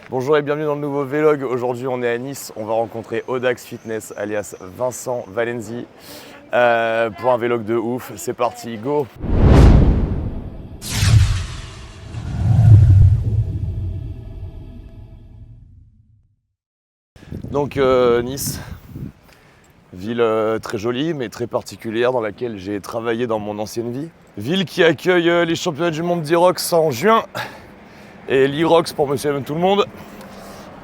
Bonjour et bienvenue dans le nouveau vlog. Aujourd'hui on est à Nice, on va rencontrer Audax Fitness alias Vincent Valenzi pour un vlog de ouf. C'est parti, go! Donc Nice, ville très jolie mais très particulière dans laquelle j'ai travaillé dans mon ancienne vie. Ville qui accueille les championnats du monde d'Irox en juin et l'Irox pour monsieur et madame tout le monde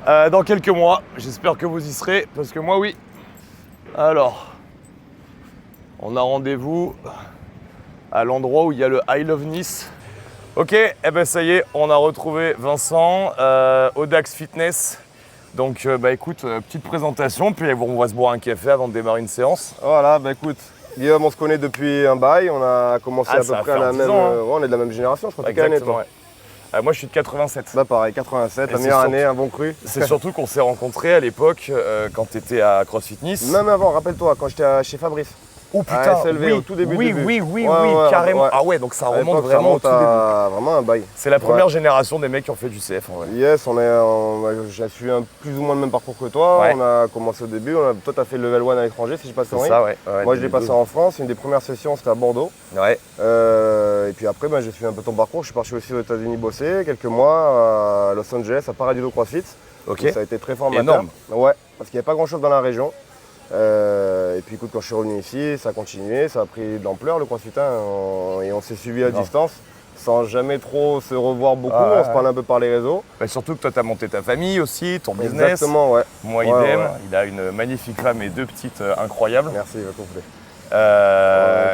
dans quelques mois. J'espère que vous y serez parce que moi oui. Alors, on a rendez-vous à l'endroit où il y a le I Love Nice. Ok, et ben ça y est, on a retrouvé Vincent, Audax Fitness. Donc écoute, petite présentation, puis on va se boire un café avant de démarrer une séance. Voilà, écoute, Guillaume, on se connaît depuis un bail, on a commencé à peu près à la même... on est de la même génération, je crois. Quelle année toi? Moi je suis de 87. Bah pareil, 87, la meilleure année, un bon cru. C'est surtout qu'on s'est rencontrés à l'époque quand tu étais à CrossFit Nice. Même avant, rappelle-toi, quand j'étais chez Fabrice. Oh putain, SLV, oui, au tout début. Oui, carrément. Ouais. Ah ouais, donc ça remonte vraiment au tout début. Vraiment un bail. C'est la première génération des mecs qui ont fait du CF en vrai. Yes, j'ai suivi plus ou moins le même parcours que toi. Ouais. On a commencé au début, toi t'as fait le level 1 à l'étranger si je passe en C'est ça, ouais. Moi je l'ai passé en France, une des premières sessions c'était à Bordeaux. Ouais. Et puis après j'ai suivi un peu ton parcours, je suis parti aussi aux États-Unis bosser quelques mois à Los Angeles, à Paradiso CrossFit. Ok. Et ça a été très formateur. Énorme. Ouais, parce qu'il n'y avait pas grand chose dans la région. Et puis écoute, quand je suis revenu ici, ça a continué, ça a pris de l'ampleur le CrossFit et on s'est suivi à distance sans jamais trop se revoir beaucoup, on se parlait un peu par les réseaux. Bah surtout que toi tu as monté ta famille aussi, ton business. Exactement, ouais. Moi idem, ouais. Il a une magnifique femme et deux petites incroyables. Merci, il va complet.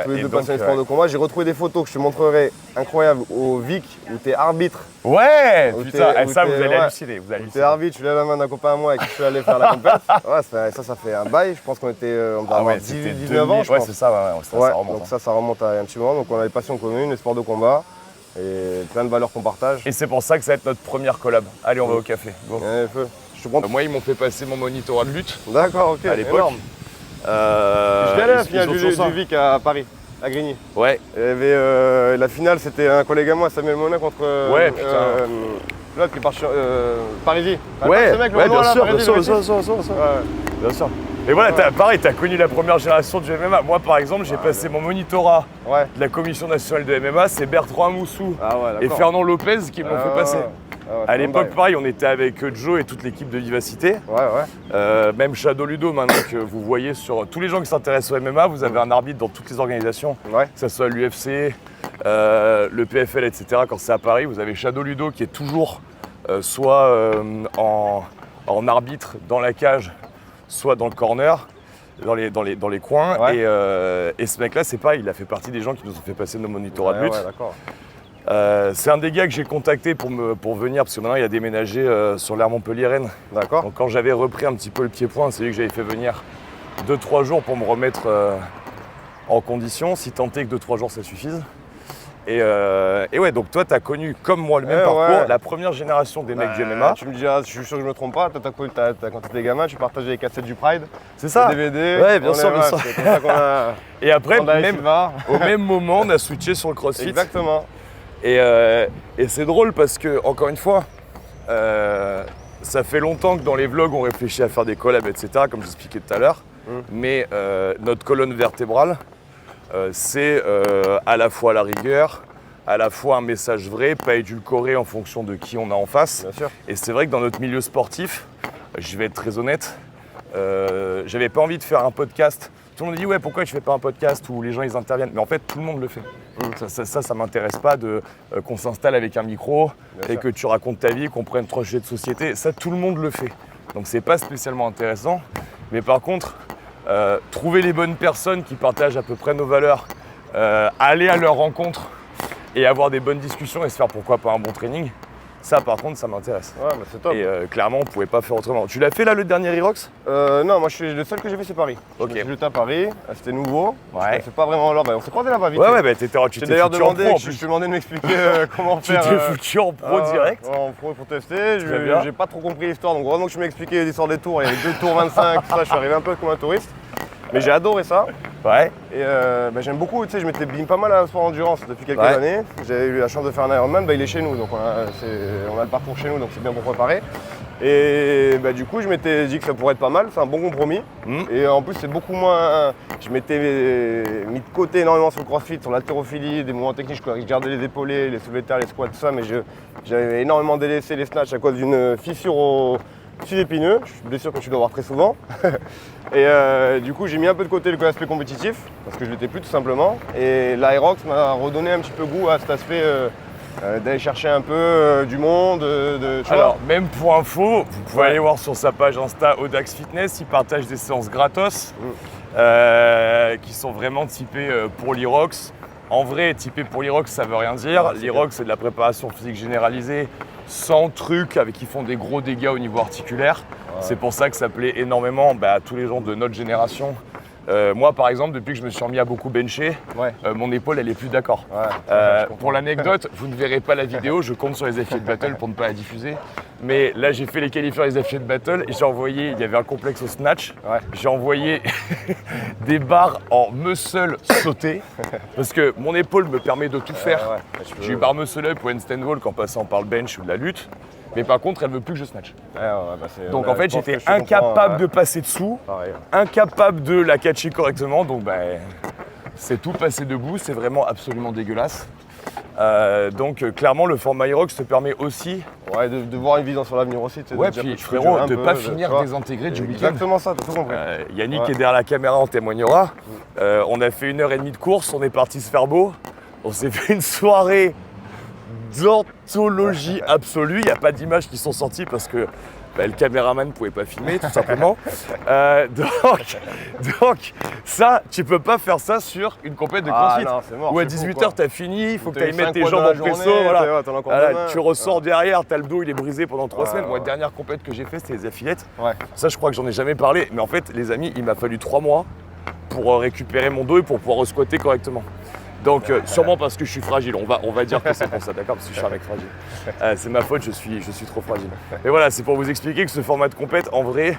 Tous les deux passionnés de sport de combat. J'ai retrouvé des photos que je te montrerai incroyables au VIC où tu es arbitre. Ouais, putain, ça vous allez halluciner. Tu es arbitre, tu lèves la main d'un copain à moi avec qui je suis allé faire la compète. Ouais, ça fait un bail. Je pense qu'on était 19 ans. Ouais, c'est ça, ça remonte. Donc ça remonte à un petit moment. Donc on a des passions communes, les sports de combat et plein de valeurs qu'on partage. Et c'est pour ça que ça va être notre première collab. Allez, on va au café. Go. Je te prends. Moi, ils m'ont fait passer mon monitorat de lutte. D'accord, ok. À l'époque. Je suis allé à la finale du VIC à Paris, à Grigny. Ouais. Il y avait, la finale, c'était un collègue à moi, Samuel Monin, contre l'autre qui part sur Parisi. Ouais, ce mec, bien sûr. Et voilà, pareil, tu as connu la première génération du MMA. Moi, par exemple, j'ai passé mon monitorat de la Commission nationale de MMA, c'est Bertrand Amoussou et Fernand Lopez qui me l'ont fait passer. À l'époque, pareil, on était avec Joe et toute l'équipe de Vivacité. Même Shadow Ludo, maintenant que vous voyez sur tous les gens qui s'intéressent au MMA, vous avez un arbitre dans toutes les organisations, que ce soit l'UFC, le PFL, etc. Quand c'est à Paris, vous avez Shadow Ludo qui est toujours soit en arbitre dans la cage, soit dans le corner, dans les coins. Et ce mec-là, c'est pareil, il a fait partie des gens qui nous ont fait passer nos monitorats de lutte. C'est un des gars que j'ai contacté pour venir, parce que maintenant il a déménagé sur l'aire Montpellier-Rennes. D'accord. Donc quand j'avais repris un petit peu le pied-point, c'est lui que j'avais fait venir 2-3 jours pour me remettre en condition, si tant est que 2-3 jours ça suffise. Et ouais, donc toi, tu as connu, comme moi, le même parcours, la première génération des mecs du MMA. Tu me diras, je suis sûr que je me trompe pas, toi, quand tu étais gamin, tu partageais les cassettes du Pride. C'est ça. Les DVD. Ouais, bien sûr. C'est comme ça et après, au même moment, on a switché sur le CrossFit. Exactement. Et c'est drôle parce que, encore une fois, ça fait longtemps que dans les vlogs, on réfléchit à faire des collabs, etc., comme j'expliquais tout à l'heure. Mais notre colonne vertébrale, c'est à la fois la rigueur, à la fois un message vrai, pas édulcoré en fonction de qui on a en face. Bien sûr. Et c'est vrai que dans notre milieu sportif, je vais être très honnête, j'avais pas envie de faire un podcast. Tout le monde dit ouais, pourquoi je fais pas un podcast où les gens ils interviennent, mais en fait tout le monde le fait. Ça m'intéresse pas qu'on s'installe avec un micro et que tu racontes ta vie, qu'on prenne 3 sujets de société. Ça tout le monde le fait. Donc c'est pas spécialement intéressant. Mais par contre, trouver les bonnes personnes qui partagent à peu près nos valeurs, aller à leur rencontre et avoir des bonnes discussions et se faire pourquoi pas un bon training, ça par contre ça m'intéresse. Ouais, bah c'est top. Et clairement on pouvait pas faire autrement. Tu l'as fait là le dernier Irox? Non, moi le seul que j'ai fait c'est Paris. Ok. J'étais à Paris, c'était nouveau. Ouais. C'est pas vraiment là, on s'est croisés là-bas vite. Ouais, tu t'es d'ailleurs demandé, en pro, je te demandais de m'expliquer comment faire. Tu t'es foutu en pro direct. En pro pour tester, j'ai pas trop compris l'histoire, donc vraiment que tu m'as expliqué l'histoire des tours, il y avait 2 tours 25, tout ça, je suis arrivé un peu comme un touriste. Mais j'ai adoré ça. Ouais. Et j'aime beaucoup, tu sais, je m'étais bim pas mal à sport endurance depuis quelques années. J'ai eu la chance de faire un Ironman, il est chez nous, donc on a le parcours chez nous, donc c'est bien pour préparer. Et du coup, je m'étais dit que ça pourrait être pas mal, c'est un bon compromis. Et en plus, c'est beaucoup moins. Je m'étais mis de côté énormément sur le crossfit, sur l'haltérophilie, des mouvements techniques. Je gardais les épaulés, les soulevés de terre, les squats, tout ça, mais j'avais énormément délaissé les snatchs à cause d'une fissure au dessus épineux. Je suis une blessure que tu dois avoir très souvent. Et du coup, j'ai mis un peu de côté l'aspect compétitif, parce que je l'étais plus tout simplement. Et l'Aerox m'a redonné un petit peu goût à cet aspect. D'aller chercher un peu du monde. Alors, même pour info, vous pouvez aller voir sur sa page Insta Audax Fitness, il partage des séances gratos qui sont vraiment typées pour l'Irox. En vrai, typé pour l'Irox, ça veut rien dire. L'Irox, c'est de la préparation physique généralisée, sans trucs, qui font des gros dégâts au niveau articulaire. C'est pour ça que ça plaît énormément à tous les gens de notre génération. Moi, par exemple, depuis que je me suis remis à beaucoup bencher, mon épaule, elle est plus d'accord. Pour l'anecdote, vous ne verrez pas la vidéo, je compte sur les affiliate battle pour ne pas la diffuser. Mais là, j'ai fait les qualifiers des affiliate battle et j'ai envoyé, il y avait un complexe au snatch, j'ai envoyé des barres en muscle sauté parce que mon épaule me permet de tout faire. J'ai eu barre muscle up ou handstand walk en passant par le bench ou de la lutte. Mais par contre, elle veut plus que je snatch. Donc en fait, j'étais incapable de passer dessous, incapable de la catcher correctement. Donc c'est tout passé debout, c'est vraiment absolument dégueulasse. Donc clairement, le format Irox te permet aussi de voir une vision sur l'avenir aussi. Puis frérot, de ne pas finir désintégré du week-end. Exactement ça, t'as tout compris. Yannick qui est derrière la caméra en témoignera. On a fait 1h30 de course, on est parti se faire beau. On s'est fait une soirée d'anthologie absolue. Il n'y a pas d'images qui sont sorties parce que le caméraman ne pouvait pas filmer, tout simplement. Donc, ça, tu peux pas faire ça sur une compète de CrossFit. Non, c'est mort, où à 18h, tu as fini, il faut que tu ailles mettre tes jambes en presso. Tu ressors derrière, tu as le dos, il est brisé pendant 3 semaines. Moi, la dernière compète que j'ai fait, c'était les affiliates. Ça, je crois que j'en ai jamais parlé. Mais en fait, les amis, il m'a fallu 3 mois pour récupérer mon dos et pour pouvoir squatter correctement. Donc sûrement parce que je suis fragile, on va dire que c'est pour ça, d'accord? Parce que je suis un mec fragile. C'est ma faute, je suis trop fragile. Mais voilà, c'est pour vous expliquer que ce format de compète, en vrai,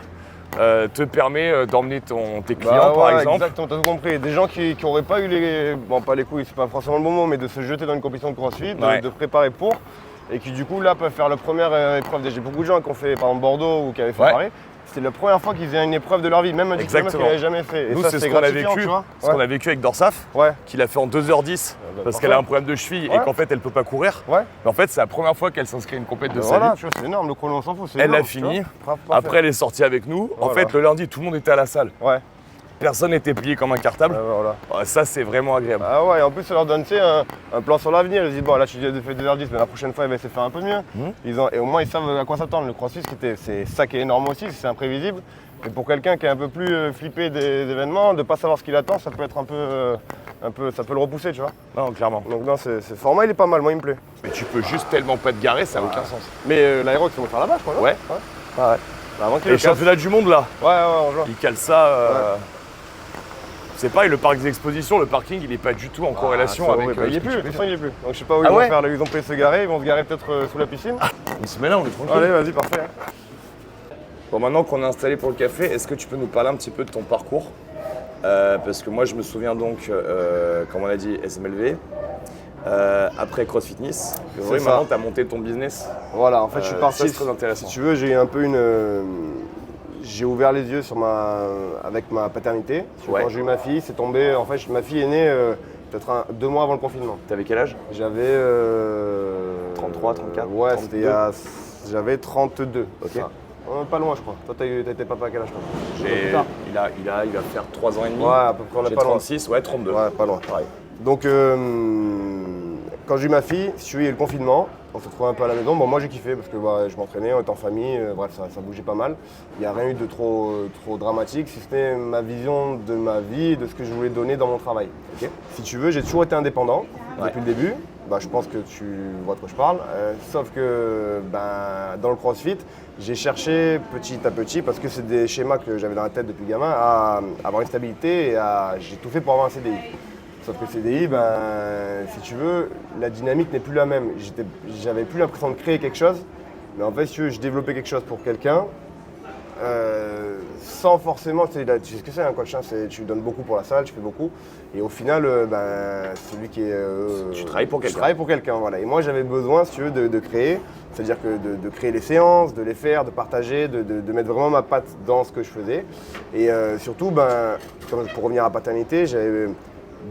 te permet d'emmener tes clients, par exemple. Exactement, t'as tout compris. Des gens qui n'auraient pas eu les... Bon, pas les couilles, c'est pas forcément le bon mot, mais de se jeter dans une compétition de CrossFit, de préparer pour, et qui du coup, là, peuvent faire la première épreuve. J'ai beaucoup de gens qui ont fait, par exemple, Bordeaux ou qui avaient fait Paris. C'était la première fois qu'ils faisaient une épreuve de leur vie, même un diplôme qu'ils n'avaient jamais fait. Et nous, ça, c'est ce qu'on a vécu. Ce qu'on a vécu avec Dorsaf, qu'il a fait en 2h10 parce qu'elle a un problème de cheville et qu'en fait, elle ne peut pas courir. Mais en fait, c'est la première fois qu'elle s'inscrit à une compète de sa vie. Tu vois, c'est énorme, le chrono, on s'en fout. Elle l'a fini. Après, elle est sortie avec nous. En fait, le lundi, tout le monde était à la salle. Personne n'était plié comme un cartable. Ça, c'est vraiment agréable. Et en plus, ça leur donne un plan sur l'avenir. Ils disent, bon, là, tu fais 2h10, mais la prochaine fois, il va essayer de faire un peu mieux. Et au moins, ils savent à quoi s'attendre. Le CrossFit, c'est ça qui est énorme aussi, c'est imprévisible. Et pour quelqu'un qui est un peu plus flippé des événements, de ne pas savoir ce qu'il attend, ça peut être un peu, ça peut le repousser, tu vois. Non, clairement. Donc non, ce format, il est pas mal, moi, il me plaît. Mais tu peux juste tellement pas te garer, ça n'a aucun sens. Mais l'Aerox, on va faire là-bas, je crois, non? Et le championnat du monde, là, on joue. il cale ça. C'est pareil, le parc des expositions, le parking, il n'est pas du tout en corrélation avec. Il n'y est plus, de toute façon, il n'y est plus. Donc je sais pas où ils vont faire, ils ont payé se garer, ils vont se garer peut-être sous la piscine. On se met là, on est tranquille. Allez, vas-y, parfait. Bon, maintenant qu'on est installé pour le café, est-ce que tu peux nous parler un petit peu de ton parcours? Parce que moi, je me souviens donc, comme on a dit, SMLV. Après CrossFit Nice, maintenant tu as monté ton business. Voilà, en fait, je suis parti. C'est très intéressant. Si tu veux, j'ai eu un peu j'ai ouvert les yeux avec ma paternité. Quand j'ai eu ma fille, c'est tombé. En fait, ma fille est née peut-être 2 mois avant le confinement. T'avais quel âge? J'avais 33, 34. Ouais, j'avais 32. Ok. Pas loin, je crois. Toi, t'as été papa à quel âge, toi? Il va faire 3 ans et demi. Ouais, à peu près, on est pas loin. 36, 32. Ouais, pas loin. Pareil. Donc, quand j'ai eu ma fille, si tu veux, il y a eu le confinement. On se retrouvait un peu à la maison. Bon, moi, j'ai kiffé parce que je m'entraînais, on était en famille. Bref, ça bougeait pas mal. Il n'y a rien eu de trop dramatique, si ce n'est ma vision de ma vie et de ce que je voulais donner dans mon travail. Okay. Si tu veux, j'ai toujours été indépendant depuis le début. Je pense que tu vois de quoi je parle. Sauf que dans le CrossFit, j'ai cherché petit à petit, parce que c'est des schémas que j'avais dans la tête depuis gamin, à avoir une stabilité et j'ai tout fait pour avoir un CDI. Sauf que le CDI, si tu veux, la dynamique n'est plus la même. J'avais plus l'impression de créer quelque chose, mais en fait, si tu veux, je développais quelque chose pour quelqu'un sans forcément, tu sais ce que c'est un coach, hein, tu donnes beaucoup pour la salle, tu fais beaucoup. Et au final, celui qui est… tu travailles pour quelqu'un. Je travaille pour quelqu'un, voilà. Et moi, j'avais besoin, si tu veux, de créer. C'est-à-dire que de créer les séances, de les faire, de partager, de mettre vraiment ma patte dans ce que je faisais. Et surtout, pour revenir à paternité, j'avais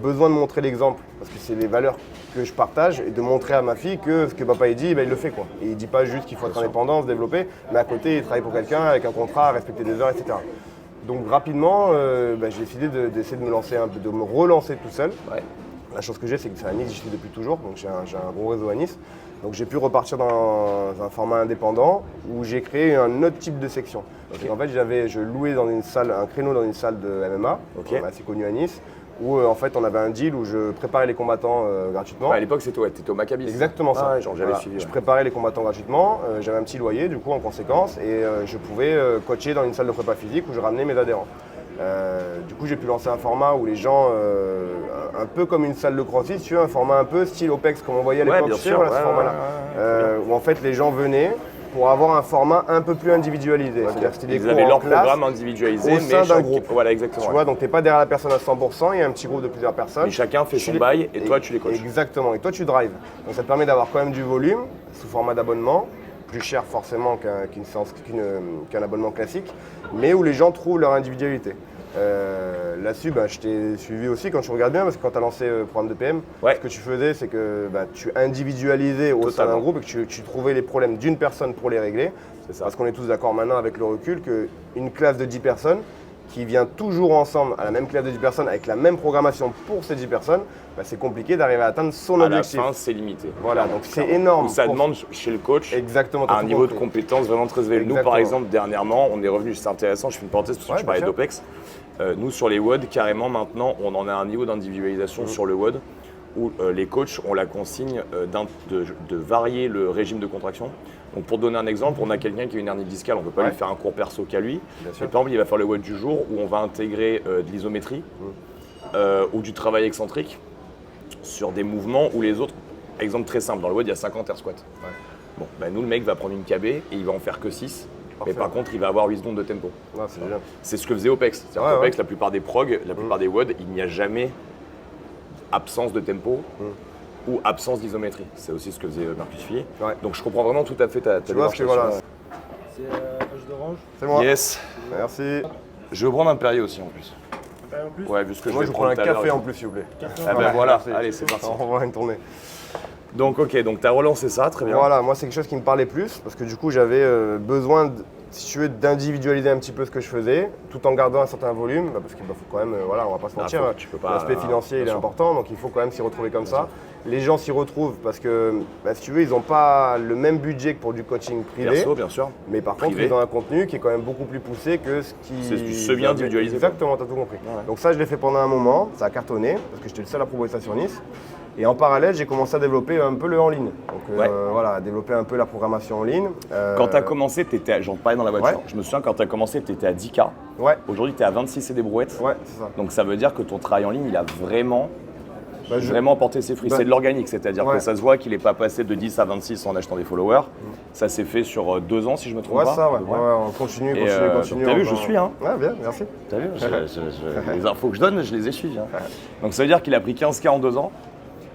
besoin de montrer l'exemple. Parce que c'est les valeurs que je partage et de montrer à ma fille que ce que papa il dit, il le fait, quoi. Et il ne dit pas juste qu'il faut être indépendant, se développer, mais à côté, il travaille pour quelqu'un avec un contrat, respecter des heures, etc. Donc rapidement, j'ai décidé d'essayer de me lancer de me relancer tout seul. Ouais. La chance que j'ai, c'est que c'est à Nice, j'y suis depuis toujours, donc j'ai un gros réseau à Nice. Donc j'ai pu repartir dans un format indépendant où j'ai créé un autre type de section. Okay. En fait, je louais dans une salle, un créneau dans une salle de MMA, assez connue à Nice, où en fait on avait un deal où je préparais les combattants gratuitement. À l'époque, t'étais au Maccabi. Exactement ça. Ouais, j'avais suivi. Je préparais les combattants gratuitement, j'avais un petit loyer du coup en conséquence et je pouvais coacher dans une salle de prépa physique où je ramenais mes adhérents. Du coup, j'ai pu lancer un format où les gens, un peu comme une salle de crossfit, tu vois, un format un peu style OPEX comme on voyait à l'époque, ce format-là, où en fait les gens venaient pour avoir un format un peu plus individualisé. C'est-à-dire que c'était des cours avaient leur programme individualisé, au sein d'un groupe. Voilà, exactement. Tu vois, donc tu n'es pas derrière la personne à 100%, il y a un petit groupe de plusieurs personnes. Et chacun fait son bail et toi tu les coaches. Exactement, et toi tu drives. Donc ça te permet d'avoir quand même du volume sous format d'abonnement, plus cher forcément qu'un abonnement classique, mais où les gens trouvent leur individualité. Là-dessus, je t'ai suivi aussi quand tu regardes bien, parce que quand tu as lancé le programme de PM, ce que tu faisais, c'est que tu individualisais au sein d'un groupe et que tu trouvais les problèmes d'une personne pour les régler. C'est ça. Parce qu'on est tous d'accord maintenant avec le recul qu'une classe de 10 personnes qui vient toujours ensemble à la même classe de 10 personnes avec la même programmation pour ces 10 personnes, c'est compliqué d'arriver à atteindre son objectif. À la fin, c'est limité. Voilà, donc c'est énorme. Ça demande chez le coach un niveau de compétence vraiment très élevé. Nous, par exemple, dernièrement, on est revenu, c'est intéressant, je fais une parenthèse parce que tu parlais d'OPEX. Nous, sur les WOD, carrément maintenant, on en a un niveau d'individualisation sur le WOD où les coachs ont la consigne de varier le régime de contraction. Donc pour te donner un exemple, on a quelqu'un qui a une hernie discale, on ne peut pas lui faire un cours perso qu'à lui. Mais par exemple, il va faire le WOD du jour où on va intégrer de l'isométrie ou du travail excentrique sur des mouvements où les autres, exemple très simple, dans le WOD, il y a 50 air squats. Bon, nous, le mec va prendre une KB et il va en faire que 6. Mais par contre, il va avoir 8 secondes de tempo. C'est ce que faisait OPEX. C'est-à-dire qu'OPEX, la plupart des prog, la plupart des WOD, il n'y a jamais absence de tempo ou absence d'isométrie. C'est aussi ce que faisait Marcus Fillier. Donc je comprends vraiment tout à fait ta démarche. C'est H d'orange. C'est moi. Yes. Merci. Je vais prendre un Perrier aussi en plus. Un Perrier en plus ? Ouais, vu ce que moi, je vais prendre un café en plus, s'il vous plaît. Voilà, allez, c'est parti. On va une tournée. Donc tu as relancé ça, très bien. Voilà, moi c'est quelque chose qui me parlait plus parce que du coup j'avais besoin, si tu veux, d'individualiser un petit peu ce que je faisais tout en gardant un certain volume parce qu'il faut quand même, on va pas se mentir, l'aspect financier il est important donc il faut quand même s'y retrouver comme ça. Les gens s'y retrouvent parce que, si tu veux, ils n'ont pas le même budget que pour du coaching privé. Bien sûr. Mais par contre, ils ont un contenu qui est quand même beaucoup plus poussé que ce qui… C'est du semi-individualisé. Exactement, tu as tout compris. Ouais. Donc ça, je l'ai fait pendant un moment, ça a cartonné parce que j'étais le seul à proposer ça sur Nice. Et en parallèle, j'ai commencé à développer un peu le en ligne. Donc à développer un peu la programmation en ligne. Quand tu as commencé, j'en parlais dans la voiture. Je me souviens, quand tu as commencé, tu étais à 10K. Aujourd'hui, tu es à 26 et des brouettes. C'est ça. Donc ça veut dire que ton travail en ligne, il a vraiment porté ses fruits. C'est de l'organique, c'est-à-dire que ça se voit qu'il n'est pas passé de 10 à 26 en achetant des followers. Ça s'est fait sur 2 ans, si je me trompe pas. On continue. T'as vu, je suis. Ouais, bien, merci. T'as vu, les infos que je donne, je les ai suivies. Donc ça veut dire qu'il a pris 15K en 2 ans.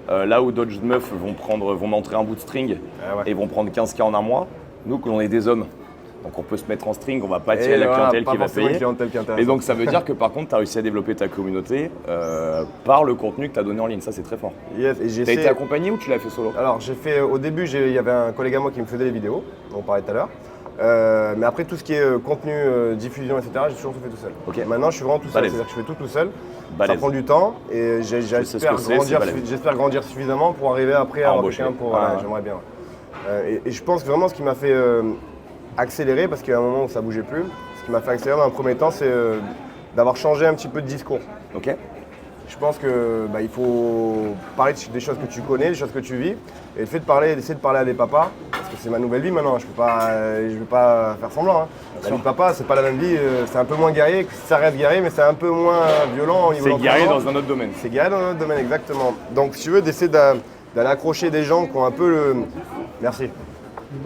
Là où d'autres meufs vont montrer un bout de string et vont prendre 15K en un mois, nous, on est des hommes. Donc on peut se mettre en string, on va pas attirer la clientèle qui va payer. Et donc ça veut dire que par contre, tu as réussi à développer ta communauté par le contenu que tu as donné en ligne. Ça, c'est très fort. Yes, tu as été accompagné ou tu l'as fait solo ? Alors j'ai fait, au début, il y avait un collègue à moi qui me faisait les vidéos, dont on parlait tout à l'heure. Mais après tout ce qui est contenu, diffusion, etc., j'ai toujours tout fait tout seul. Okay. Maintenant, je suis vraiment tout seul, c'est-à-dire que je fais tout seul. Ça prend du temps et j'espère grandir suffisamment pour arriver après à avoir quelqu'un pour… J'aimerais bien. Et je pense que vraiment ce qui m'a fait accélérer, parce qu'il y a un moment où ça ne bougeait plus, ce qui m'a fait accélérer dans un premier temps, c'est d'avoir changé un petit peu de discours. Ok. Je pense qu'il faut parler des choses que tu connais, des choses que tu vis, et le fait d'essayer de parler à des papas, parce que c'est ma nouvelle vie maintenant, je ne peux pas faire semblant. Hein. La vie de papa, c'est pas la même vie, c'est un peu moins guerrier, ça reste guerrier, mais c'est un peu moins violent au niveau de l'entraînement. C'est guerrier dans un autre domaine. C'est guerrier dans un autre domaine, exactement. Donc si tu veux, d'essayer d'aller accrocher des gens qui ont un peu le… Merci.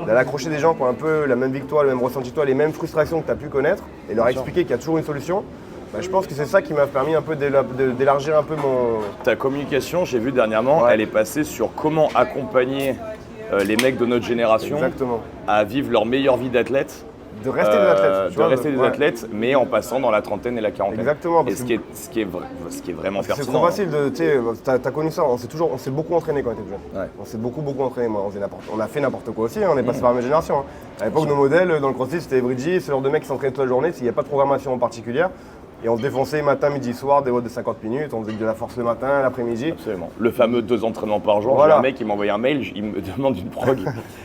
d'aller accrocher des gens qui ont un peu la même victoire, le même ressenti que toi, les mêmes frustrations que tu as pu connaître, et leur expliquer qu'il y a toujours une solution. Bah, je pense que c'est ça qui m'a permis un peu d'élargir un peu mon... Ta communication, j'ai vu dernièrement, elle est passée sur comment accompagner les mecs de notre génération à vivre leur meilleure vie d'athlète. De rester des athlètes. De rester des athlètes, mais en passant dans la trentaine et la quarantaine. Exactement. Et ce qui est vraiment pertinent. C'est trop facile de, tu sais, t'as connu ça, on s'est beaucoup entraîné quand on était jeune. Ouais. On s'est beaucoup entraîné, moi, on a fait n'importe quoi aussi, on est passé par la même génération. Hein. À l'époque, nos modèles dans le crossfit, c'était Bridgie, ce genre de mecs qui s'entraînaient toute la journée, il n'y a pas de programmation en particulière. Et on se défonçait matin, midi, soir, des watts de 50 minutes, on faisait de la force le matin, l'après-midi. Absolument. Le fameux 2 entraînements par jour. Voilà. J'ai un mec qui m'a envoyé un mail, il me demande une prog,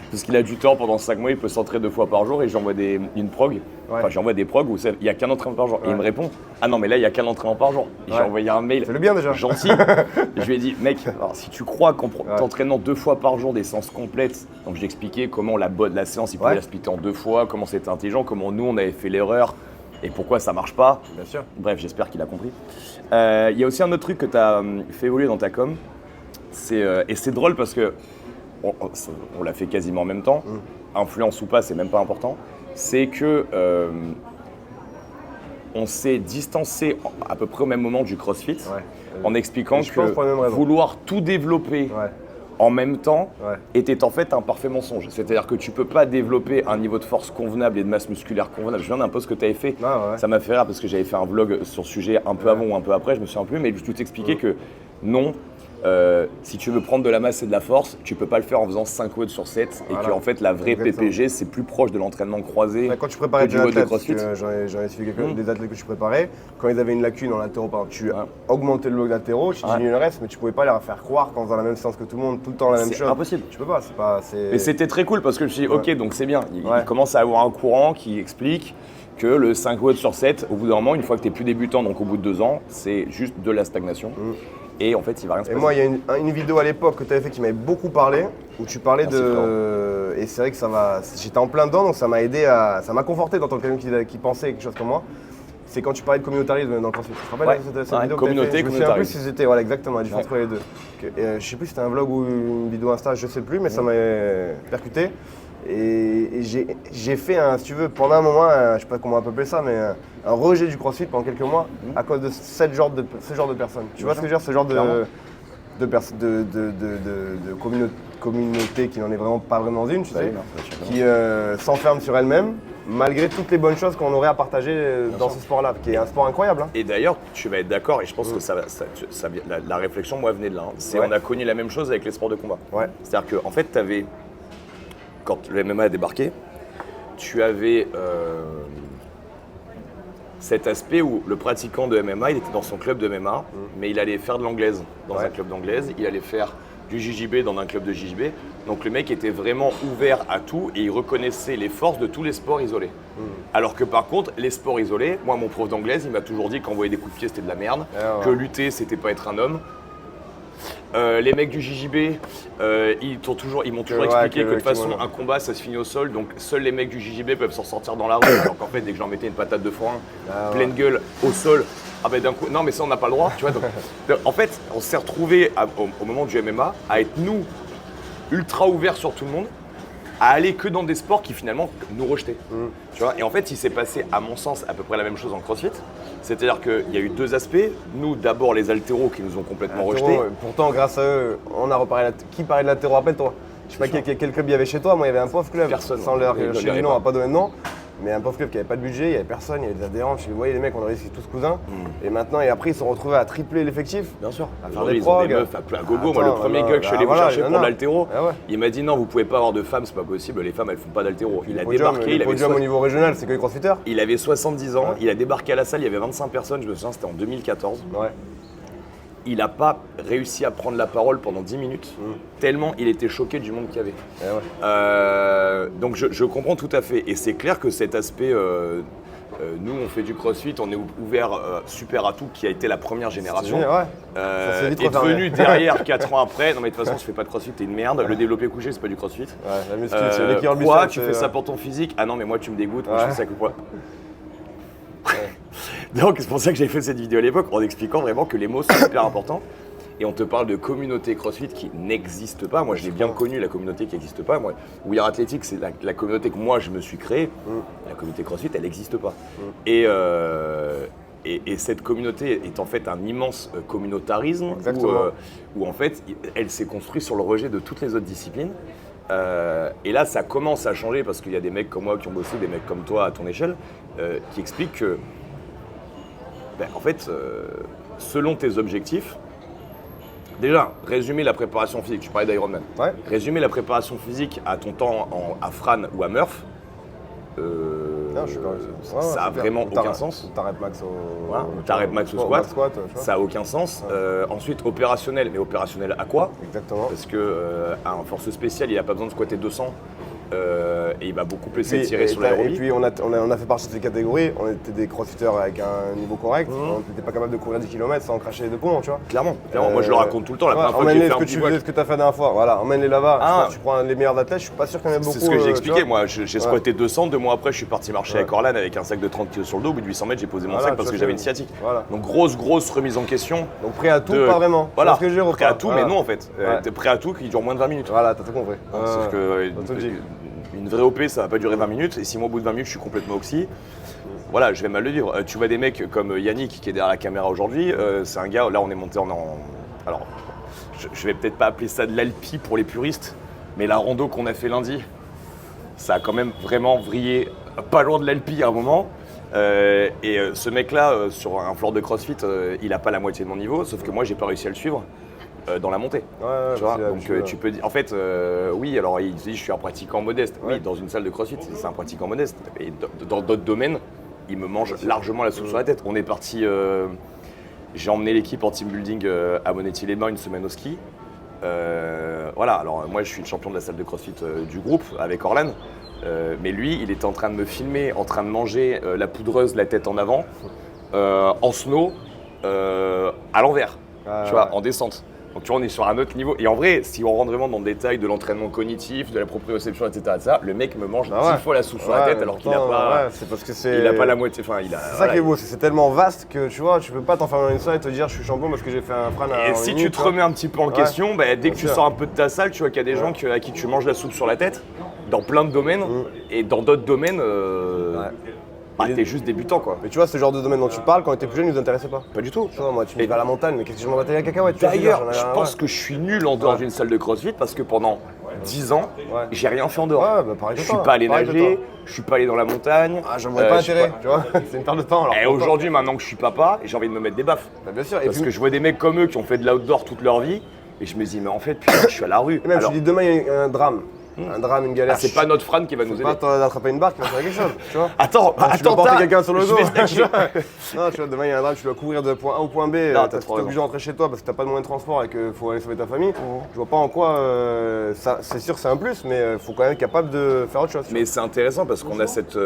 parce qu'il a du temps pendant 5 mois, il peut s'entraîner 2 fois par jour et j'envoie une prog. Enfin, j'envoie des progs où il n'y a qu'un entraînement par jour. Et il me répond, ah non mais là il n'y a qu'un entraînement par jour. Et j'ai envoyé un mail. C'est le bien déjà. Gentil. Et je lui ai dit, mec, alors, si tu crois qu'en t'entraînant 2 fois par jour des séances complètes, donc j'ai expliqué comment la séance il pouvait la splitter en 2 fois, comment c'était intelligent, comment nous on avait fait l'erreur. Et pourquoi ça marche pas. Bien sûr. Bref, j'espère qu'il a compris. Il y a aussi un autre truc que tu as fait évoluer dans ta com. Et c'est drôle parce que on l'a fait quasiment en même temps. Influence ou pas, c'est même pas important. C'est que on s'est distancé à peu près au même moment du CrossFit en expliquant que vouloir tout développer en même temps était en fait un parfait mensonge. C'est-à-dire que tu peux pas développer un niveau de force convenable et de masse musculaire convenable. Je viens d'un post que tu avais fait, ça m'a fait rire parce que j'avais fait un vlog sur ce sujet un peu avant ou un peu après, je me souviens plus, mais je t'expliquais que non, si tu veux prendre de la masse et de la force, tu peux pas le faire en faisant 5 watts sur 7 et que en fait la vraie PPG c'est plus proche de l'entraînement croisé. Quand tu préparais des athlètes, j'en ai suivi des athlètes que tu préparais, quand ils avaient une lacune en latéraux, tu augmentais le bloc latéraux, tu diminuais le reste, mais tu pouvais pas leur faire croire qu'en faisant la même séance que tout le monde, tout le temps la même chose. C'est impossible. Tu peux pas, Mais c'était très cool parce que je me suis dit, ok, donc c'est bien. Il commence à avoir un courant qui explique que le 5 watts sur 7, au bout d'un moment, une fois que tu es plus débutant, donc au bout de 2 ans, c'est juste de la stagnation. Et en fait, il va rien se passer. Et moi, il y a une vidéo à l'époque que tu avais fait qui m'avait beaucoup parlé, où tu parlais de... Et c'est vrai que j'étais en plein dedans, donc ça m'a aidé ça m'a conforté d'entendre quelqu'un qui pensait quelque chose comme moi. C'est quand tu parlais de communautarisme dans le CrossFit. Tu te rappelles cette vidéo communauté, que tu as fait? Je me souviens plus si c'était, exactement, la différence entre les deux. Je sais plus si c'était un vlog ou une vidéo Insta, je sais plus, mais ça m'a percuté. Et j'ai fait, si tu veux, pendant un moment, je sais pas comment on peut appeler ça, mais un rejet du CrossFit pendant quelques mois à cause de ce genre de personnes. Tu vois ce que je veux dire, ce genre de communauté qui n'en est vraiment pas vraiment une, tu sais, qui s'enferme sur elle-même malgré toutes les bonnes choses qu'on aurait à partager dans ce sport-là, qui est un sport incroyable. Hein. Et d'ailleurs, tu vas être d'accord, et je pense que la réflexion, moi, venait de là. On a connu la même chose avec les sports de combat. C'est-à-dire qu'en fait, tu avais, quand le MMA a débarqué, tu avais cet aspect où le pratiquant de MMA, il était dans son club de MMA, mais il allait faire de l'anglaise dans un club d'anglaise, il allait faire du JJB dans un club de JJB. Donc le mec était vraiment ouvert à tout et il reconnaissait les forces de tous les sports isolés. Alors que par contre, les sports isolés, moi mon prof d'anglaise, il m'a toujours dit qu'envoyer des coups de pied c'était de la merde, que lutter c'était pas être un homme. Les mecs du JJB, ils m'ont toujours expliqué que de toute façon un combat ça se finit au sol, donc seuls les mecs du JJB peuvent s'en sortir dans la rue, alors qu'en fait dès que j'en mettais une patate de forain, pleine gueule, au sol, ah ben d'un coup, non mais ça on n'a pas le droit, tu vois. Donc, en fait on s'est retrouvés au moment du MMA à être nous ultra ouverts sur tout le monde, à aller que dans des sports qui finalement nous rejetaient. Tu vois. Et en fait il s'est passé à mon sens à peu près la même chose en CrossFit. C'est-à-dire qu'il y a eu 2 aspects. Nous, d'abord, les haltéros qui nous ont complètement rejetés. Pourtant, grâce à eux, on a reparé. Qui parlait de l'haltéro, rappelle-toi? Je sais pas quel club il y avait chez toi. Moi, il y avait un pauvre club. Personne. Sans leur chez lui, non, on va pas donner de nom. Mais un pauvre club qui n'avait pas de budget, il n'y avait personne, il y avait des adhérents. Je voyais les mecs, on aurait tous cousins. Et maintenant, et après, ils se sont retrouvés à tripler l'effectif. Bien sûr. À faire des ils ont des meufs à gogo. Moi, le premier gars que je suis allé vous chercher pour l'haltéro, il m'a dit non, vous pouvez pas avoir de femmes, c'est pas possible. Les femmes, elles font pas d'haltéro. Il a débarqué. Le podium au niveau régional, c'est que les crossfitters. Il avait 70 ans. Il a débarqué à la salle, il y avait 25 personnes. Je me souviens, c'était en 2014. Il n'a pas réussi à prendre la parole pendant 10 minutes, tellement il était choqué du monde qu'il y avait. Donc je comprends tout à fait. Et c'est clair que cet aspect, nous on fait du CrossFit, on est ouvert super à tout, qui a été la première génération. Est devenu derrière 4 ans après, non mais de toute façon je fais pas de CrossFit, t'es une merde. Le développé couché c'est pas du CrossFit. La muscu, c'est l'équilibre du quoi, tu fais ça pour ton physique? Ah non mais moi tu me dégoûtes, moi je fais ça que quoi. Donc c'est pour ça que j'ai fait cette vidéo à l'époque en expliquant vraiment que les mots sont hyper importants et on te parle de communauté CrossFit qui n'existe pas. Moi, je l'ai bien connu, la communauté qui n'existe pas. Moi, We Are Athletic, c'est la communauté que moi, je me suis créée. La communauté CrossFit, elle n'existe pas. Et cette communauté est en fait un immense communautarisme où en fait, elle s'est construite sur le rejet de toutes les autres disciplines. Et là, ça commence à changer parce qu'il y a des mecs comme moi qui ont bossé, des mecs comme toi à ton échelle, qui expliquent que, en fait, selon tes objectifs, déjà, résumer la préparation physique, tu parlais d'Ironman, résumer la préparation physique à ton temps à Fran ou à Murph, ça a vraiment aucun sens. Ta rep max ta rep max au squat, ça a aucun sens. Ensuite, opérationnel, mais opérationnel à quoi? Exactement. Parce que un force spécial, il n'a pas besoin de squatter 200 et il va beaucoup plus s'étirer sur l'aérobie. Et puis on a fait partie de ces catégories, on était des crossfitters avec un niveau correct, on n'était pas capable de courir 10 km sans cracher des poumons, tu vois. Clairement. Moi je le raconte tout le temps, la première fois que j'ai fait un bivouac. Ce que tu as fait la dernière fois, voilà, emmène-les là-bas. Tu prends les meilleurs athlètes, je suis pas sûr qu'il y en ait beaucoup. C'est ce que j'ai expliqué, moi j'ai squatté 200, 2 mois après je suis parti marcher avec Orlan avec un sac de 30 kg sur le dos, au bout de 800 mètres j'ai posé mon sac parce que j'avais une sciatique. Donc grosse remise en question. Donc prêt à tout, pas vraiment. Voilà, prêt à tout, mais non en fait. T'es prêt à tout qui dure moins de 20 minutes. Voilà, t'as tout compris. Sauf que une vraie OP, ça va pas durer 20 minutes, et si moi au bout de 20 minutes je suis complètement oxy, voilà, je vais mal le vivre. Tu vois des mecs comme Yannick qui est derrière la caméra aujourd'hui, c'est un gars, là on est monté alors, je vais peut-être pas appeler ça de l'alpi pour les puristes, mais la rando qu'on a fait lundi, ça a quand même vraiment vrillé pas loin de l'alpi à un moment. Ce mec-là, sur un floor de CrossFit, il a pas la moitié de mon niveau, sauf que moi j'ai pas réussi à le suivre. Dans la montée. Tu vois, donc tu peux dire. En fait, oui, alors il dit je suis un pratiquant modeste. Oui, dans une salle de CrossFit, c'est un pratiquant modeste. Et dans d'autres domaines, il me mange largement la soupe sur la tête. On est parti. J'ai emmené l'équipe en team building à Monetti-les-Bains une semaine au ski. Voilà, alors moi je suis le champion de la salle de CrossFit du groupe avec Orlan. Mais lui, il était en train de me filmer, en train de manger la poudreuse, la tête en avant, en snow, à l'envers, tu vois, en descente. Donc tu vois, on est sur un autre niveau. Et en vrai, si on rentre vraiment dans le détail de l'entraînement cognitif, de la proprioception, etc., le mec me mange 10 fois la soupe sur la tête alors qu'il n'a pas, c'est parce que il a pas la moitié. Enfin, c'est ça qui est beau, c'est tellement vaste que tu vois, tu peux pas t'enfermer dans une salle et te dire je suis champion parce que j'ai fait un Fran à Et si tu te remets un petit peu en question, dès que tu sors un peu de ta salle, tu vois qu'il y a des gens à qui tu manges la soupe sur la tête, dans plein de domaines, et dans d'autres domaines, t'es juste débutant quoi. Mais tu vois, ce genre de domaine dont tu parles, quand on était plus jeune, il nous intéressait pas. Pas du tout. Tu vois, moi, tu me vas à la montagne, mais qu'est-ce que je m'en bats les cacahuètes. D'ailleurs, je pense que je suis nul en dehors d'une salle de CrossFit parce que pendant 10 ans, j'ai rien fait en dehors. Je suis pas allé nager, je suis pas allé dans la montagne. J'en vois pas intérêt, tu vois. C'est une perte de temps alors. Et aujourd'hui, maintenant que je suis papa, j'ai envie de me mettre des baffes. Bien sûr. Parce que je vois des mecs comme eux qui ont fait de l'outdoor toute leur vie et je me dis, mais en fait, putain, je suis à la rue. Et même, je dis demain, il y a un drame. Un drame, une galère. C'est pas notre Fran qui va nous aider. C'est pas d'attraper une barre qui va faire quelque chose, tu vois. Attends, tu dois porter quelqu'un sur le dos. Non, tu vois, demain il y a un drame, tu dois courir de point A au point B. Tu es obligé de rentrer chez toi parce que t'as pas de moyen de transport et qu'il faut aller sauver ta famille. Je vois pas en quoi, c'est sûr c'est un plus, mais il faut quand même être capable de faire autre chose. Mais c'est intéressant parce qu'on a cette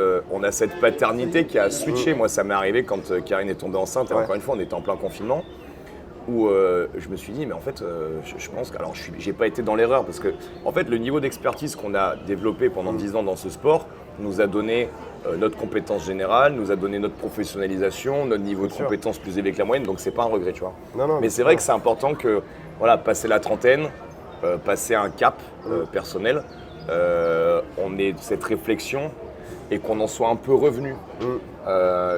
paternité qui a switché. Moi, ça m'est arrivé quand Karine est tombée enceinte et encore une fois, on était en plein confinement. Où je me suis dit, mais en fait, je pense que. Alors, j'ai pas été dans l'erreur parce que, en fait, le niveau d'expertise qu'on a développé pendant 10 ans dans ce sport nous a donné notre compétence générale, nous a donné notre professionnalisation, notre niveau de compétence plus élevé que la moyenne, donc c'est pas un regret, tu vois. Non, mais c'est vrai que c'est important que, voilà, passer la trentaine, passer un cap personnel, on ait cette réflexion et qu'on en soit un peu revenu.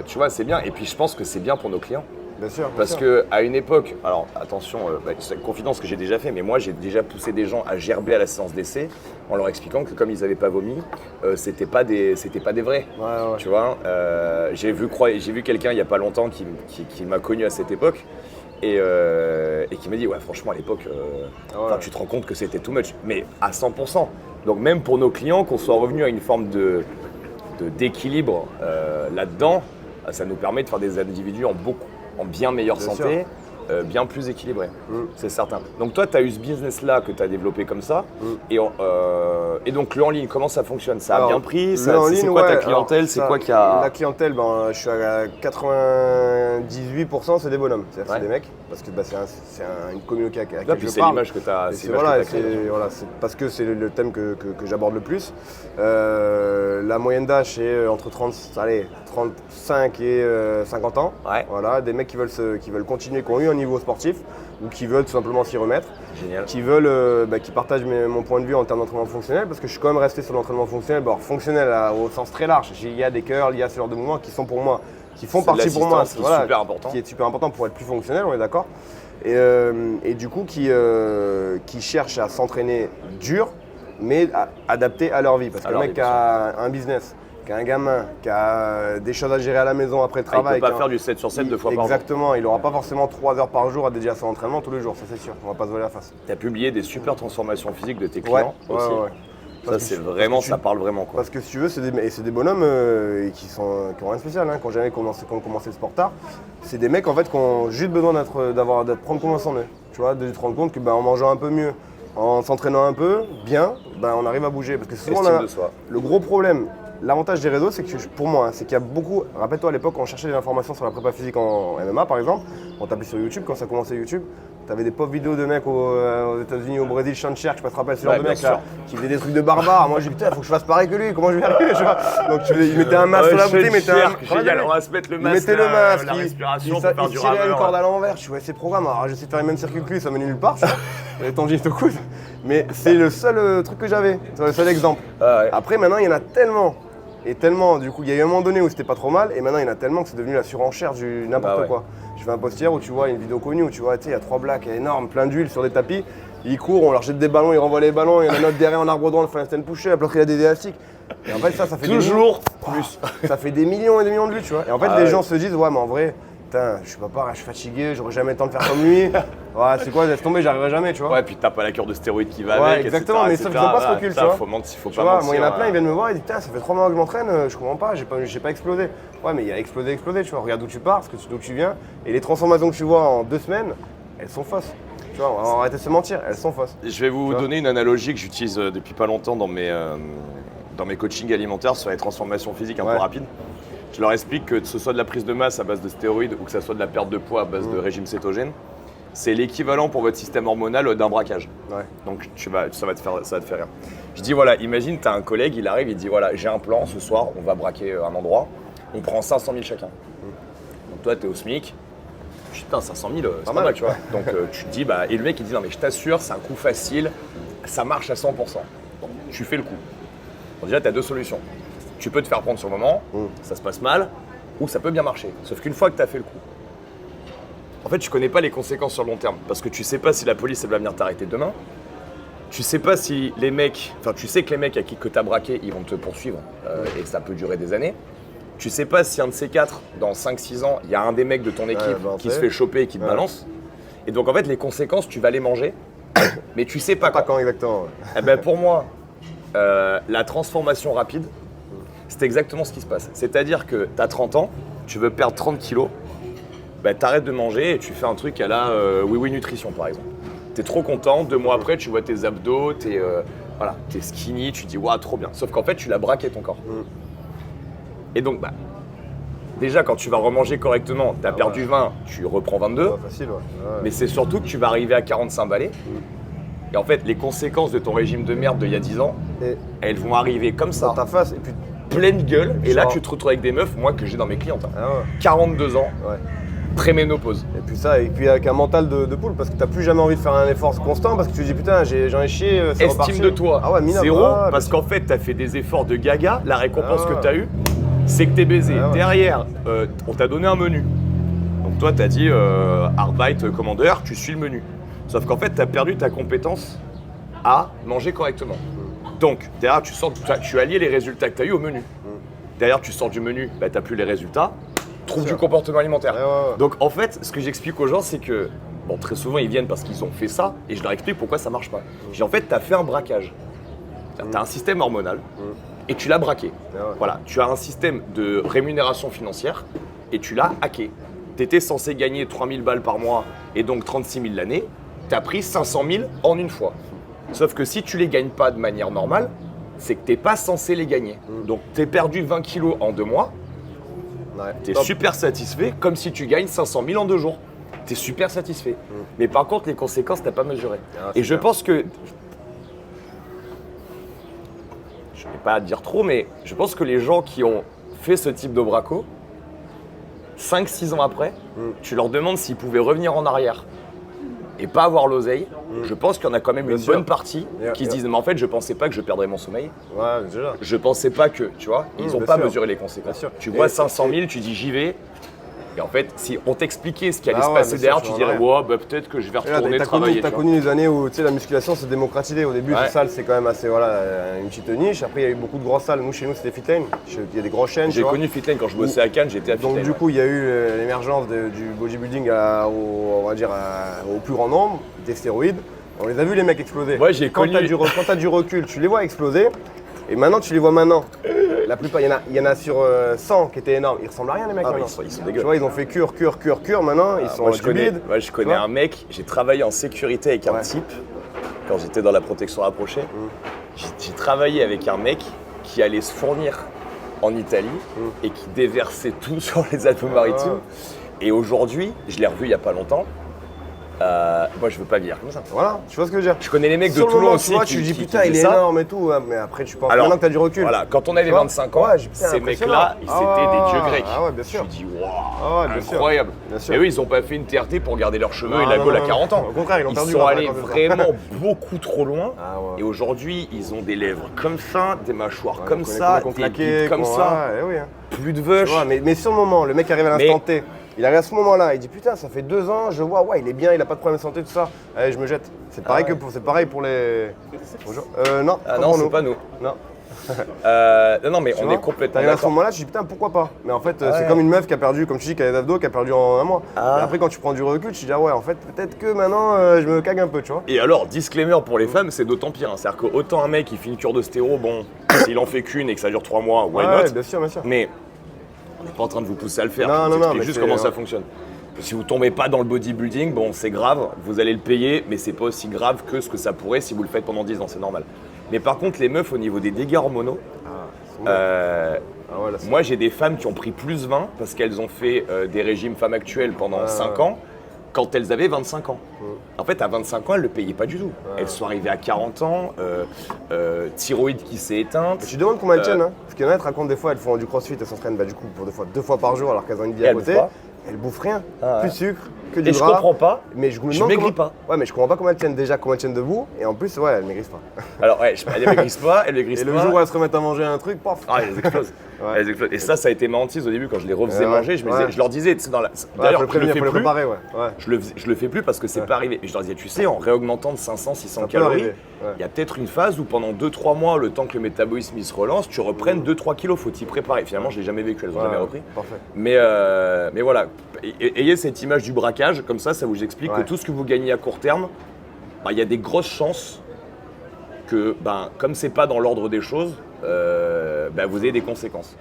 Tu vois, c'est bien. Et puis, je pense que c'est bien pour nos clients. Bien sûr. Parce qu'à une époque, alors attention, c'est une confidence que j'ai déjà fait, mais moi j'ai déjà poussé des gens à gerber à la séance d'essai en leur expliquant que comme ils n'avaient pas vomi, c'était pas des vrais. Tu vois, j'ai vu quelqu'un il n'y a pas longtemps qui m'a connu à cette époque et qui m'a dit ouais franchement à l'époque, tu te rends compte que c'était too much, mais à 100%. Donc même pour nos clients, qu'on soit revenu à une forme d'équilibre là-dedans, ça nous permet de faire des individus en bien meilleure santé, bien plus équilibré, c'est certain. Donc toi, tu as eu ce business-là que tu as développé comme ça, et donc le en ligne, comment ça fonctionne? Ça a bien pris? C'est quoi ta clientèle? C'est quoi qui a... La clientèle, je suis à 98%, c'est des bonhommes, c'est-à-dire c'est des mecs, parce que c'est une communauté à laquelle je parle. C'est l'image que tu as c'est parce que c'est le thème que j'aborde le plus. La moyenne d'âge, c'est entre 35 et 50 ans. Voilà, des mecs qui veulent continuer, qui ont eu un niveau sportif ou qui veulent tout simplement s'y remettre. Génial. Qui partagent mon point de vue en termes d'entraînement fonctionnel parce que je suis quand même resté sur l'entraînement fonctionnel, fonctionnel au sens très large. Il y a des curls, il y a ce genre de mouvements qui sont pour moi, qui font partie pour moi, voilà, super important. qui est super important pour être plus fonctionnel, on est d'accord. Et du coup qui cherchent à s'entraîner dur mais adapté à leur vie. Parce que le mec qui a un business, qui a un gamin, qui a des choses à gérer à la maison après le travail. Il ne peut pas faire du 7 sur 7 deux fois par jour. Exactement, il n'aura pas forcément 3 heures par jour à dédier à son entraînement tous les jours, ça c'est sûr, on va pas se voiler la face. Tu as publié des super transformations physiques de tes clients aussi. Ça, c'est vraiment, ça parle vraiment. Quoi. Parce que si tu veux, c'est des bonhommes qui ont rien de spécial, qui n'ont jamais commencé le sport tard. C'est des mecs en fait qui ont juste besoin de prendre confiance en eux. Tu vois, de te rendre compte que en mangeant un peu mieux, en s'entraînant un peu bien, on arrive à bouger. Parce que souvent, le gros problème, l'avantage des réseaux, c'est que pour moi, c'est qu'il y a beaucoup. Rappelle-toi à l'époque, quand on cherchait des informations sur la prépa physique en MMA par exemple, on tapait sur YouTube, quand ça commençait YouTube. T'avais des pauvres vidéos de mecs aux États-Unis, au Brésil, Chancher, je sais pas te rappeler ce genre de mecs là, qui faisaient des trucs de barbares. Moi je dis putain, faut que je fasse pareil que lui, comment je vais arriver, tu vois. Donc ils mettaient un masque sur la bouteille, génial, on va se mettre le masque, mettaient le masque, la respiration, ils tiraient une corde à l'envers, je vois ces programmes, alors j'essaie de faire les mêmes circuits que lui, ça menait nulle part, les tendinites au coude. Mais c'est le seul truc que j'avais, c'est le seul exemple. Après maintenant il y en a tellement. Et tellement, du coup, il y a eu un moment donné où c'était pas trop mal, et maintenant il y en a tellement que c'est devenu la surenchère du n'importe quoi. Je fais un post hier où tu vois une vidéo connue où tu vois, il y a 3 blacks énormes, plein d'huile sur des tapis, ils courent, on leur jette des ballons, ils renvoient les ballons, il y en a un autre derrière en arbre droit, on fait un stand push-up, l'autre il a des élastiques. Et en fait ça fait toujours plus. Ça fait des millions et des millions de vues, tu vois. Et en fait les gens se disent, ouais mais en vrai, putain, je suis pas pareil, je suis fatigué, j'aurai jamais le temps de faire comme lui. Ouais, c'est quoi, laisse tomber, j'arriverai jamais, tu vois. Ouais, puis t'as pas la cure de stéroïdes qui va ouais, avec. Exactement, mais sauf qu'il faut pas se recul, tu vois. Faut pas mentir. Moi, il y en a plein, ils viennent me voir et disent, putain, ça fait 3 mois que je m'entraîne, je comprends pas, j'ai pas explosé. Ouais, mais il y a explosé, tu vois. Regarde d'où tu pars, d'où tu viens. Et les transformations que tu vois en 2 semaines, elles sont fausses. Tu vois, on va arrêter de se mentir, elles sont fausses. Je vais vous donner une analogie que j'utilise depuis pas longtemps dans mes coachings alimentaires sur les transformations physiques un peu rapides. Je leur explique que ce soit de la prise de masse à base de stéroïdes ou que ce soit de la perte de poids à base de régime cétogène, c'est l'équivalent pour votre système hormonal d'un braquage. Ouais. Donc ça va te faire rire. Je dis voilà, imagine, tu as un collègue, il arrive, il dit voilà, j'ai un plan, ce soir, on va braquer un endroit, on prend 500 000 chacun. Donc toi, tu es au SMIC, putain, 500 000, c'est pas mal, tu vois. Donc tu te dis, et le mec il dit non mais je t'assure, c'est un coup facile, ça marche à 100%. Donc tu fais le coup. Bon, déjà, tu as 2 solutions. Tu peux te faire prendre sur le moment, ça se passe mal, ou ça peut bien marcher. Sauf qu'une fois que tu as fait le coup, en fait, tu connais pas les conséquences sur le long terme. Parce que tu sais pas si la police elle va venir t'arrêter demain. Tu sais pas si les mecs, tu sais que les mecs à qui que tu as braqué, ils vont te poursuivre et ça peut durer des années. Tu sais pas si un de ces 4, dans 5-6 ans, il y a un des mecs de ton équipe qui se fait choper et qui te balance. Et donc en fait, les conséquences, tu vas les manger, mais tu sais pas quand exactement. Pour moi, la transformation rapide, c'est exactement ce qui se passe. C'est-à-dire que tu as 30 ans, tu veux perdre 30 kilos, t'arrêtes de manger et tu fais un truc à la Oui Nutrition par exemple. T'es trop content, 2 mois après tu vois tes abdos, t'es skinny, tu dis waouh trop bien. Sauf qu'en fait tu l'as braqué ton corps. Et donc déjà quand tu vas remanger correctement, t'as perdu 20, tu reprends 22. Facile, mais c'est surtout que tu vas arriver à 45 balais. Et en fait les conséquences de ton régime de merde d'il y a 10 ans, elles vont arriver comme ça. Dans ta face et puis pleine gueule. Et là tu te retrouves avec des meufs, moi que j'ai dans mes clientes. 42 ans. Pré-ménopause. Et puis avec un mental de poule parce que t'as plus jamais envie de faire un effort constant parce que tu te dis putain j'en ai chié, c'est reparti. Estime de toi, minable, 0, parce qu'en fait t'as fait des efforts de gaga, la récompense que t'as eue, c'est que t'es baisé. Derrière, on t'a donné un menu. Donc toi t'as dit Arbeit Commander, tu suis le menu. Sauf qu'en fait t'as perdu ta compétence à manger correctement. Donc derrière tu allies les résultats que t'as eu au menu. Derrière tu sors du menu, t'as plus les résultats. Trouve du comportement alimentaire. Donc en fait, ce que j'explique aux gens, c'est que très souvent ils viennent parce qu'ils ont fait ça et je leur explique pourquoi ça marche pas. Je dis en fait, tu as fait un braquage. Tu as un système hormonal et tu l'as braqué. Voilà, tu as un système de rémunération financière et tu l'as hacké. Tu étais censé gagner 3000 balles par mois et donc 36 000 l'année. Tu as pris 500 000 en une fois. Sauf que si tu les gagnes pas de manière normale, c'est que tu n'es pas censé les gagner. Donc tu as perdu 20 kilos en 2 mois. T'es super satisfait, comme si tu gagnes 500 000 en 2 jours. T'es super satisfait. Mais par contre, les conséquences, t'as pas mesuré. Et je pense que... Je vais pas dire trop, mais je pense que les gens qui ont fait ce type de braco, 5-6 ans après, tu leur demandes s'ils pouvaient revenir en arrière et pas avoir l'oseille, je pense qu'il y en a quand même une bonne partie qui se disent mais en fait je pensais pas que je perdrais mon sommeil. Ouais, déjà. Je pensais pas que, tu vois, ils ont pas mesuré les conséquences. Tu vois 500 000, tu dis j'y vais. Et en fait, si on t'expliquait ce qui allait se passer derrière, tu dirais ouais, bah, peut-être que je vais retourner travailler. T'as connu les années où la musculation s'est démocratisée. Au début, les salles, c'est quand même assez une petite niche. Après, il y a eu beaucoup de grosses salles. Nous, chez nous, c'était Fitlane. Il y a des grosses chaînes. J'ai connu Fitlane quand je bossais à Cannes, j'étais à Fitlane. Donc, du coup, il y a eu l'émergence du bodybuilding au plus grand nombre, des stéroïdes. On les a vus, les mecs, exploser. Ouais, j'ai connu. Quand t'as du recul, tu les vois exploser. Et maintenant, tu les vois maintenant. La plupart, il y en a sur 100 qui étaient énormes. Ils ressemblent à rien, les mecs. Ils sont dégueux. Tu vois, ils ont fait cure. Maintenant, ils sont stupides. Moi, je connais un mec, j'ai travaillé en sécurité avec un type quand j'étais dans la protection rapprochée. J'ai travaillé avec un mec qui allait se fournir en Italie et qui déversait tout sur les Alpes-Maritimes. Et aujourd'hui, je l'ai revu il n'y a pas longtemps. Moi, je veux pas vieillir comme ça. Voilà, tu vois ce que je veux dire. Je connais les mecs de Toulon aussi. Tu dis putain, il est énorme et tout, mais après tu penses maintenant que t'as du recul. Voilà, quand on avait 25 ans, ces mecs-là, ils étaient des dieux grecs. Ah ouais, bien sûr. Je me dis waouh, incroyable. Et eux, ils ont pas fait une TRT pour garder leurs cheveux et la gaule à 40 ans. Au contraire, ils sont allés vraiment beaucoup trop loin. Et aujourd'hui, ils ont des lèvres comme ça, des mâchoires comme ça, des bites comme ça. Plus de veuches. Mais sur le moment, le mec arrive à l'instant T. Il arrive à ce moment-là, il dit putain, ça fait 2 ans, je vois, il est bien, il a pas de problème de santé, tout ça. Allez, je me jette. C'est pareil pour les. Bonjour. Non. Non, c'est pas nous. Non. Non, mais on est complètement. T'arrives à ce moment-là, tu dis putain, pourquoi pas. Mais en fait, c'est comme une meuf qui a perdu, comme tu dis, qui a des abdos, qui a perdu en un mois. Et après, quand tu prends du recul, tu dis ouais, en fait, peut-être que maintenant, je me cague un peu, tu vois. Et alors, disclaimer pour les femmes, c'est d'autant pire. C'est-à-dire qu'autant un mec qui fait une cure de stéro, bon, s'il en fait qu'une et que ça dure 3 mois, why not. Bien sûr. Mais on n'est pas en train de vous pousser à le faire. Non, je vous explique juste comment ça fonctionne. Si vous tombez pas dans le bodybuilding, bon, c'est grave, vous allez le payer, mais c'est pas aussi grave que ce que ça pourrait si vous le faites pendant 10 ans, c'est normal. Mais par contre, les meufs, au niveau des dégâts hormonaux, moi j'ai des femmes qui ont pris plus 20 parce qu'elles ont fait des régimes femmes actuelles pendant 5 ans quand elles avaient 25 ans. En fait, à 25 ans, elles ne le payaient pas du tout. Elles sont arrivées à 40 ans, thyroïde qui s'est éteinte. Et tu demandes comment elles tiennent, hein. Parce qu'il y en a, elles te racontent des fois, elles font du crossfit, elles s'entraînent du coup pour 2 fois par jour alors qu'elles ont une vie à côté. Elles bouffent rien, plus de sucre, que du gras. Et je comprends pas, mais je maigris pas. Ouais, mais je comprends pas comment elles tiennent debout, et en plus, elles maigrissent pas. Alors, elles maigrissent pas, Et le jour où elles se remettent à manger un truc, paf. Elles explosent. Elles explosent. Et ça a été ma hantise au début quand je les refaisais manger. Je leur disais, d'ailleurs, je le fais plus. Je le fais plus parce que c'est pas arrivé. Et je leur disais, tu sais, en réaugmentant de 500-600 calories, il y a peut-être une phase où pendant 2-3 mois, le temps que le métabolisme se relance, tu reprennes 2-3 kilos, faut t'y préparer. Finalement, je l'ai jamais vécu, elles ont jamais repris. Parfait. Mais voilà, ayez cette image du braquage, comme ça vous explique que tout ce que vous gagnez à court terme, il y a des grosses chances que, comme c'est pas dans l'ordre des choses, vous ayez des conséquences.